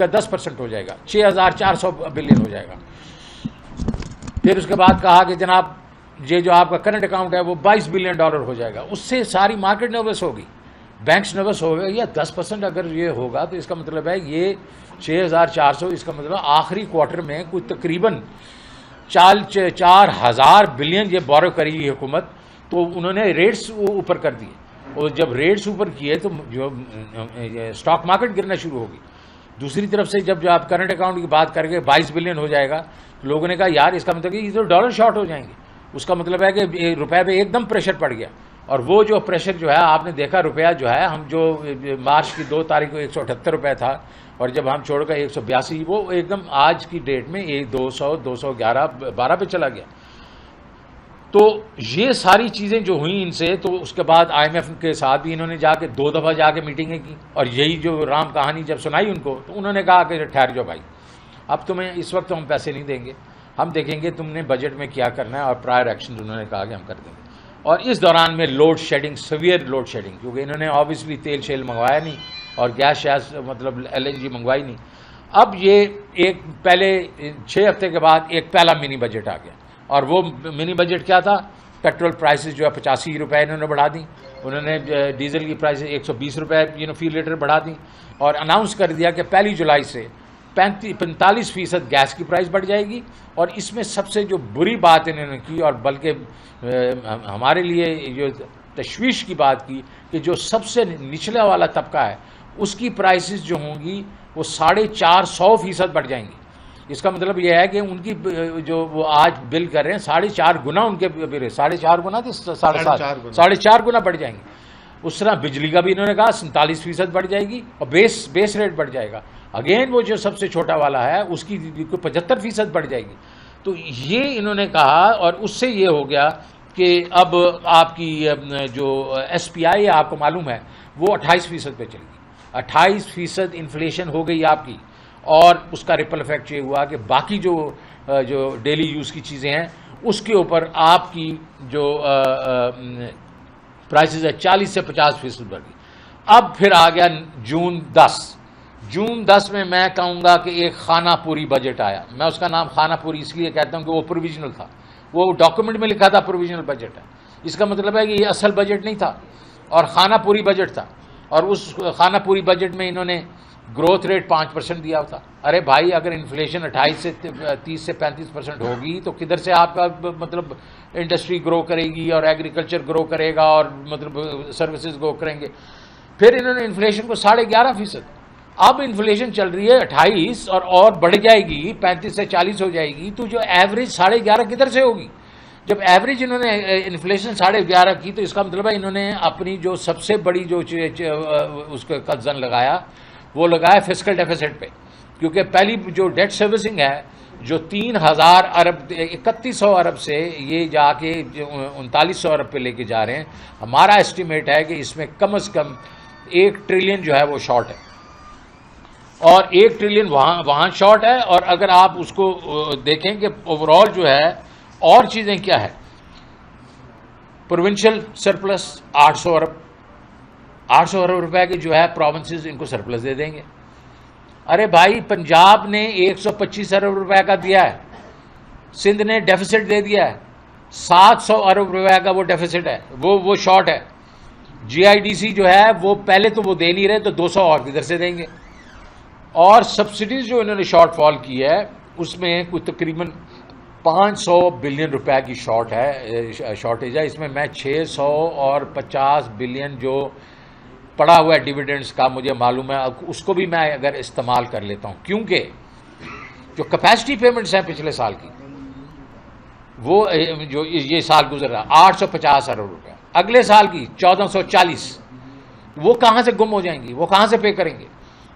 का 10% हो जाएगा, 6,400 बिलियन हो जाएगा। फिर उसके बाद कहा कि जनाब ये जो आपका करंट अकाउंट है वो 22 बिलियन डॉलर हो जाएगा। उससे सारी मार्केट नर्वस होगी, बैंक्स नर्वस हो गए। या 10% अगर ये होगा तो इसका मतलब है ये 6,400, इसका मतलब आखिरी क्वार्टर में कुछ तकरीबन 4,000 बिलियन ये बोरो करेगी हुकूमत। तो उन्होंने रेट्स ऊपर कर दिए, और जब रेट्स ऊपर किए तो जो स्टॉक मार्केट गिरना शुरू होगी। दूसरी तरफ से जब आप करंट अकाउंट की बात करके 22 बिलियन हो जाएगा, तो लोगों ने कहा यार इसका मतलब कि ये तो डॉलर शॉर्ट हो जाएंगे। उसका मतलब है कि रुपए पे एकदम प्रेशर पड़ गया, और वो जो प्रेशर जो है आपने देखा, रुपया जो है हम जो मार्च की 2 तारीख को 178 रुपये था, और जब हम छोड़कर 182, वो एकदम आज की डेट में 200, 211, 12 पे चला गया। तो ये सारी चीज़ें जो हुई इनसे, तो उसके बाद IMF के साथ भी इन्होंने जाके 2 दफ़ा जाके मीटिंगें की, और यही जो राम कहानी जब सुनाई उनको, तो उन्होंने कहा कि ठहर जाओ भाई, अब तुम्हें इस वक्त तो हम पैसे नहीं देंगे, हम देखेंगे तुमने बजट में क्या करना है, और प्रायर एक्शन उन्होंने कहा कि हम कर देंगे। और इस दौरान में load shedding, severe load shedding, क्योंकि इन्होंने ऑब्वियसली तेल शेल मंगवाया नहीं और गैस मतलब LNG मंगवाई नहीं। अब ये एक पहले 6 हफ्ते के बाद एक पहला मिनी बजट आ गया, और वो मिनी बजट क्या था? पेट्रोल प्राइसेस जो है 85 रुपये इन्होंने बढ़ा दी, उन्होंने डीजल की प्राइसेस 120 रुपये फी लीटर बढ़ा दी, और अनाउंस कर दिया कि 1 जुलाई से 45% गैस की प्राइस बढ़ जाएगी। और इसमें सबसे जो बुरी बात इन्होंने की, और बल्कि हमारे लिए जो तशवीश की बात की, कि जो सबसे निचला वाला तबका है उसकी प्राइसेस जो होंगी वो 450% बढ़ जाएंगी। इसका मतलब यह है कि उनकी जो वो आज बिल कर रहे हैं 4.5 गुना उनके बिल, 4.5 गुना थे, 4.5 गुना बढ़ जाएंगे। उस तरह बिजली का भी इन्होंने कहा 47% बढ़ जाएगी, और बेस रेट बढ़ जाएगा। अगेन वो जो सबसे छोटा वाला है उसकी 75% बढ़ जाएगी। तो ये इन्होंने कहा, और उससे ये हो गया कि अब आपकी जो SPI है आपको मालूम है वो 28% पे चलेगी। 28% इन्फ्लेशन हो गई आपकी, और उसका रिपल इफेक्ट ये हुआ कि बाकी जो डेली यूज़ की चीज़ें हैं उसके ऊपर आपकी जो प्राइसेस है 40 से 50% बढ़ गई। अब फिर आ गया जून 10 में मैं कहूँगा कि एक खानापुरी बजट आया। मैं उसका नाम खानापुरी इसलिए कहता हूँ कि वो प्रोविजनल था, वो डॉक्यूमेंट में लिखा था प्रोविजनल बजट है। इसका मतलब है कि ये असल बजट नहीं था और खानापुरी बजट था। और उस खानापुरी बजट में इन्होंने ग्रोथ रेट 5% दिया था। अरे भाई, अगर इन्फ्लेशन 28 से 30 से 35% होगी तो किधर से आपका मतलब इंडस्ट्री ग्रो करेगी, और एग्रीकल्चर ग्रो करेगा, और मतलब सर्विसेज ग्रो करेंगे। फिर इन्होंने इन्फ्लेशन को 11.5%, अब इन्फ्लेशन चल रही है 28 और बढ़ जाएगी 35 से 40 हो जाएगी, तो जो एवरेज 11.5 किधर से होगी? जब एवरेज इन्होंने इन्फ्लेशन 11.5 की, तो इसका मतलब है इन्होंने अपनी जो सबसे बड़ी जो उसका कज़न लगाया वो लगाया फिस्कल डेफिसिट पे। क्योंकि पहली जो डेट सर्विसिंग है जो 3,000 अरब 3,100 अरब से ये जाके 3,900 अरब पे लेके जा रहे हैं, हमारा एस्टिमेट है कि इसमें कम से कम 1 ट्रिलियन जो है वो शॉर्ट है, और 1 ट्रिलियन वहाँ शॉर्ट है। और अगर आप उसको देखें कि ओवरऑल जो है और चीज़ें क्या है, प्रोविंशियल सरप्लस 800 अरब रुपए की जो है प्रोविंसेस इनको सरप्लस दे देंगे। अरे भाई, पंजाब ने 125 अरब रुपए का दिया है, सिंध ने डेफिसिट दे दिया है 700 अरब रुपए का, वो डेफिसिट है, वो शॉर्ट है। GIDC जो है वो पहले तो वो दे नहीं रहे, तो 200 और किधर से देंगे। और सब्सिडीज जो इन्होंने शॉर्टफॉल की है उसमें कुछ तकरीबन 500 बिलियन रुपए की शॉर्टेज है। इसमें मैं 650 बिलियन जो पड़ा हुआ है डिविडेंड्स का, मुझे मालूम है, उसको भी मैं अगर इस्तेमाल कर लेता हूँ, क्योंकि जो कैपेसिटी पेमेंट्स हैं पिछले साल की, वो जो ये साल गुजर रहा 850 अरब रुपए, अगले साल की 1440, वो कहाँ से गुम हो जाएंगी, वो कहाँ से पे करेंगे?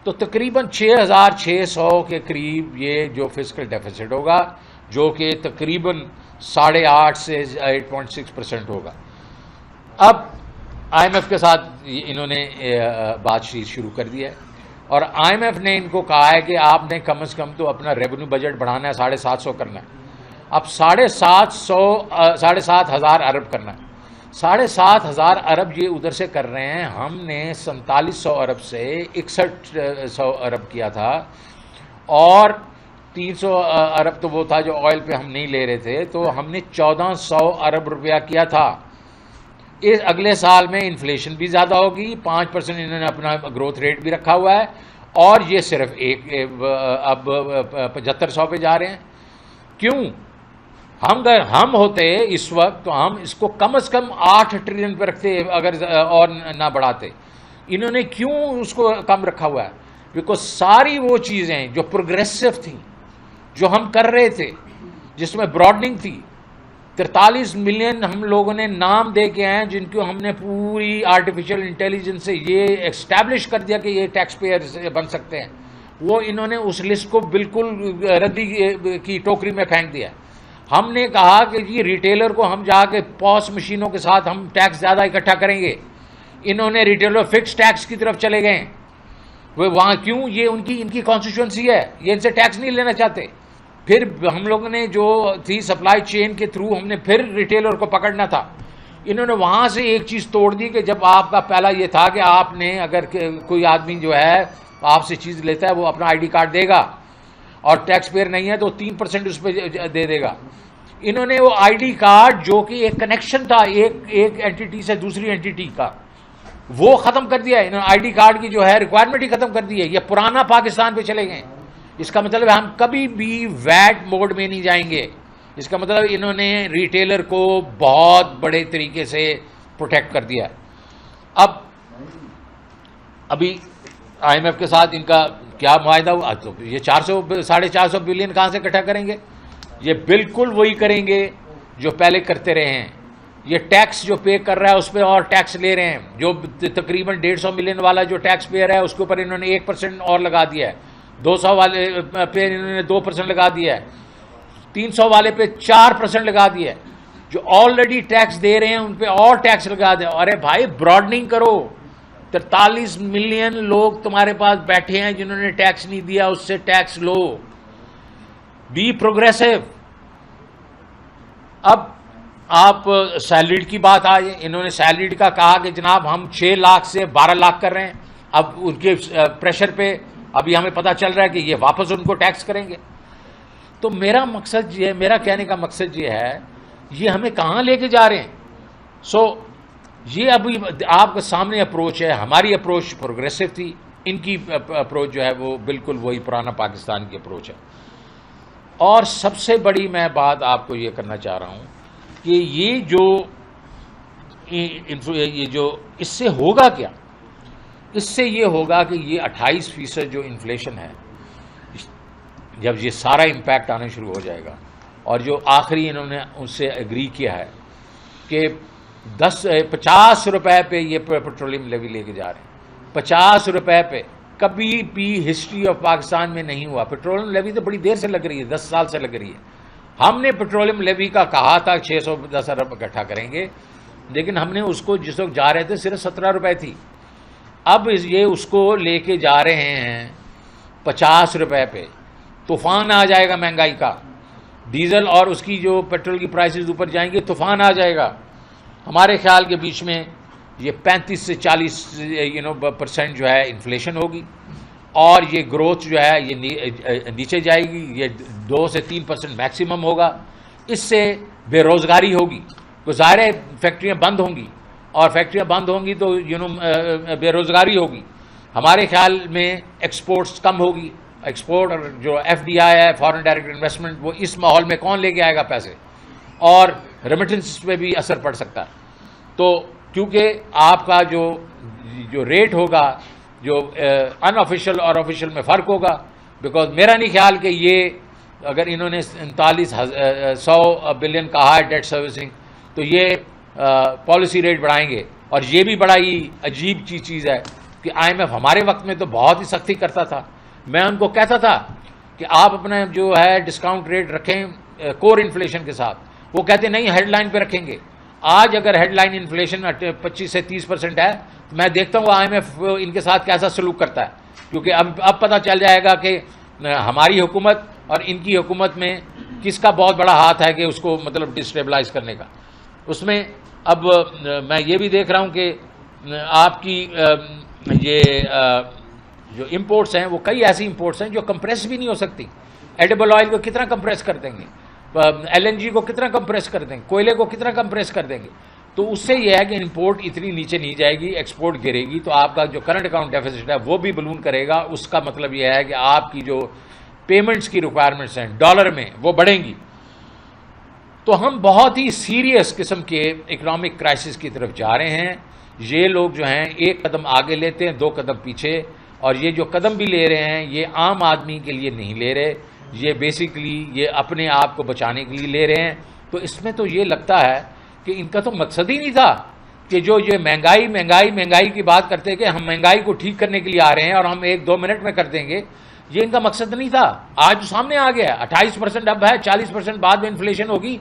तो तकरीबन 6,600 के करीब ये जो फिस्कल डेफिसिट होगा, जो कि तकरीबन 8.5 से 8.6% होगा। अब IMF के साथ इन्होंने बातचीत शुरू कर दी है, और IMF ने इनको कहा है कि आपने कम से कम तो अपना रेवेन्यू बजट बढ़ाना है, 750 करना है। अब 7,500 अरब करना है। 7,500 अरब ये उधर से कर रहे हैं। हमने 4700 अरब से 6100 अरब किया था, और 300 अरब तो वो था जो ऑयल पे हम नहीं ले रहे थे, तो हमने 1400 अरब रुपया किया था। इस अगले साल में इन्फ्लेशन भी ज़्यादा होगी, 5% इन्होंने अपना ग्रोथ रेट भी रखा हुआ है, और ये सिर्फ अब 7500 पे जा रहे हैं। क्यों? हम होते इस वक्त तो हम इसको कम से कम 8 ट्रिलियन पे रखते अगर और ना बढ़ाते। इन्होंने क्यों उसको कम रखा हुआ है? बिकॉज सारी वो चीज़ें जो प्रोग्रेसिव थी, जो हम कर रहे थे, जिसमें ब्रॉडनिंग थी, 43 मिलियन हम लोगों ने नाम दे के आए जिनको हमने पूरी आर्टिफिशियल इंटेलिजेंस से ये एस्टैब्लिश कर दिया कि ये टैक्स पेयर बन सकते हैं, वो इन्होंने उस लिस्ट को बिल्कुल रद्दी की टोकरी में फेंक दिया। हमने कहा कि जी रिटेलर को हम जाके पॉस मशीनों के साथ हम टैक्स ज़्यादा इकट्ठा करेंगे। इन्होंने रिटेलर फिक्स टैक्स की तरफ चले गए। वे वहाँ क्यों? ये इनकी कॉन्स्टिट्यूंसी है, ये इनसे टैक्स नहीं लेना चाहते। फिर हम लोगों ने जो थी सप्लाई चेन के थ्रू हमने फिर रिटेलर को पकड़ना था। इन्होंने वहाँ से एक चीज़ तोड़ दी कि जब आपका पहला ये था कि आपने अगर कोई आदमी जो है आपसे चीज़ लेता है वो अपना आईडी कार्ड देगा, और टैक्स पेयर नहीं है तो 3% उस पर दे देगा। इन्होंने वो आईडी कार्ड जो कि एक कनेक्शन था एक एंटिटी से दूसरी एंटिटी का, वो ख़त्म कर दिया। इन्होंने आईडी कार्ड की जो है रिक्वायरमेंट ही ख़त्म कर दी है। ये पुराना पाकिस्तान पे चले गए। इसका मतलब है हम कभी भी वैट मोड में नहीं जाएंगे। इसका मतलब इन्होंने रिटेलर को बहुत बड़े तरीके से प्रोटेक्ट कर दिया। अब अभी IMF के साथ इनका क्या मुआहदा हुआ? तो ये 400-450 बिलियन कहाँ से इकट्ठा करेंगे? ये बिल्कुल वही करेंगे जो पहले करते रहे हैं। ये टैक्स जो पे कर रहा है उस पर और टैक्स ले रहे हैं। जो तकरीबन 150 मिलियन वाला जो टैक्स पेयर है उसके ऊपर इन्होंने 1% और लगा दिया है। 200 वाले पे इन्होंने 2% लगा दिया है। 300 वाले पे 4% लगा दिया है। जो ऑलरेडी टैक्स दे रहे हैं उन पे और टैक्स लगा दे। अरे भाई ब्रॉडनिंग करो। 43 मिलियन लोग तुम्हारे पास बैठे हैं जिन्होंने टैक्स नहीं दिया, उससे टैक्स लो। Be progressive. अब आप सैलरीड की बात आए, इन्होंने सैलरीड का कहा कि जनाब हम 6 लाख से 12 लाख कर रहे हैं। अब उनके प्रेशर पे अभी हमें पता चल रहा है कि ये वापस उनको टैक्स करेंगे। तो मेरा कहने का मकसद ये है, ये हमें कहाँ लेके जा रहे हैं? ये अभी आपके सामने अप्रोच है। हमारी अप्रोच प्रोग्रेसिव थी, इनकी अप्रोच जो है वो बिल्कुल वही पुराना पाकिस्तान की अप्रोच है। और सबसे बड़ी मैं बात आपको ये करना चाह रहा हूँ कि ये जो इससे होगा क्या? इससे ये होगा कि ये 28% जो इन्फ्लेशन है, जब ये सारा इम्पैक्ट आना शुरू हो जाएगा, और जो आखिरी इन्होंने उससे एग्री किया है कि 50 रुपए पे ये पेट्रोलियम लेवी लेके जा रहे हैं। 50 रुपए पे कभी भी हिस्ट्री ऑफ पाकिस्तान में नहीं हुआ। पेट्रोलियम लेवी तो बड़ी देर से लग रही है, 10 साल से लग रही है। हमने पेट्रोलियम लेवी का कहा था 610 अरब इकट्ठा करेंगे, लेकिन हमने उसको जिस वक्त जा रहे थे सिर्फ 17 रुपए थी। अब ये उसको लेके जा रहे हैं 50 रुपए पे। तूफान आ जाएगा महंगाई का। डीजल और उसकी जो पेट्रोल की प्राइसेस ऊपर जाएंगे, तूफान आ जाएगा। हमारे ख्याल के बीच में ये 35 से 40% जो है इन्फ्लेशन होगी, और ये ग्रोथ जो है ये नीचे जाएगी। ये 2 से 3% मैक्सिमम होगा। इससे बेरोज़गारी होगी। तो ज़ाहिर है फैक्ट्रियाँ बंद होंगी, और फैक्ट्रियाँ बंद होंगी तो बेरोज़गारी होगी। हमारे ख्याल में एक्सपोर्ट्स कम होगी। एक्सपोर्ट और जो FDI है, फॉरेन डायरेक्ट इन्वेस्टमेंट, वो इस माहौल में कौन लेके आएगा पैसे? और रेमिटेंस पे भी असर पड़ सकता है। तो क्योंकि आपका जो रेट होगा, जो अनऑफिशियल और ऑफिशियल में फ़र्क होगा। बिकॉज मेरा नहीं ख्याल कि ये अगर इन्होंने 3900 बिलियन कहा है डेट सर्विसिंग, तो ये पॉलिसी रेट बढ़ाएंगे। और ये भी बड़ा ही अजीब चीज़ है कि IMF हमारे वक्त में तो बहुत ही सख्ती करता था। मैं उनको कहता था कि आप अपना जो है डिस्काउंट रेट रखें कोर इन्फ्लेशन के साथ। वो कहते नहीं, हेडलाइन पे रखेंगे। आज अगर हेडलाइन इन्फ्लेशन 25 से 30% है, तो मैं देखता हूँ IMF इनके साथ कैसा सलूक करता है। क्योंकि अब पता चल जाएगा कि हमारी हुकूमत और इनकी हुकूमत में किसका बहुत बड़ा हाथ है कि उसको मतलब डिस्टेबलाइज करने का। उसमें अब मैं ये भी देख रहा हूँ कि आपकी ये जो इंपोर्ट्स हैं वो कई ऐसी इंपोर्ट्स हैं जो कंप्रेस भी नहीं हो सकती। एडिबल ऑयल को कितना कंप्रेस कर देंगे, LNG को कितना कंप्रेस कर देंगे, कोयले को कितना कंप्रेस कर देंगे। तो उससे यह है कि इंपोर्ट इतनी नीचे नहीं जाएगी, एक्सपोर्ट गिरेगी, तो आपका जो करंट अकाउंट डेफिसिट है वो भी बलून करेगा। उसका मतलब यह है कि आपकी जो पेमेंट्स की रिक्वायरमेंट्स हैं डॉलर में वो बढ़ेंगी। तो हम बहुत ही सीरियस किस्म के इकोनॉमिक क्राइसिस की तरफ जा रहे हैं। ये लोग जो हैं एक कदम आगे लेते हैं, दो कदम पीछे, और ये जो कदम भी ले रहे हैं ये आम आदमी के लिए नहीं ले रहे, ये बेसिकली ये अपने आप को बचाने के लिए ले रहे हैं। तो इसमें तो ये लगता है कि इनका तो मकसद ही नहीं था कि जो ये महंगाई की बात करते हैं कि हम महंगाई को ठीक करने के लिए आ रहे हैं और हम 1-2 मिनट में कर देंगे, ये इनका मकसद नहीं था। आज सामने आ गया 28% अब है, 40% बाद में इन्फ्लेशन होगी।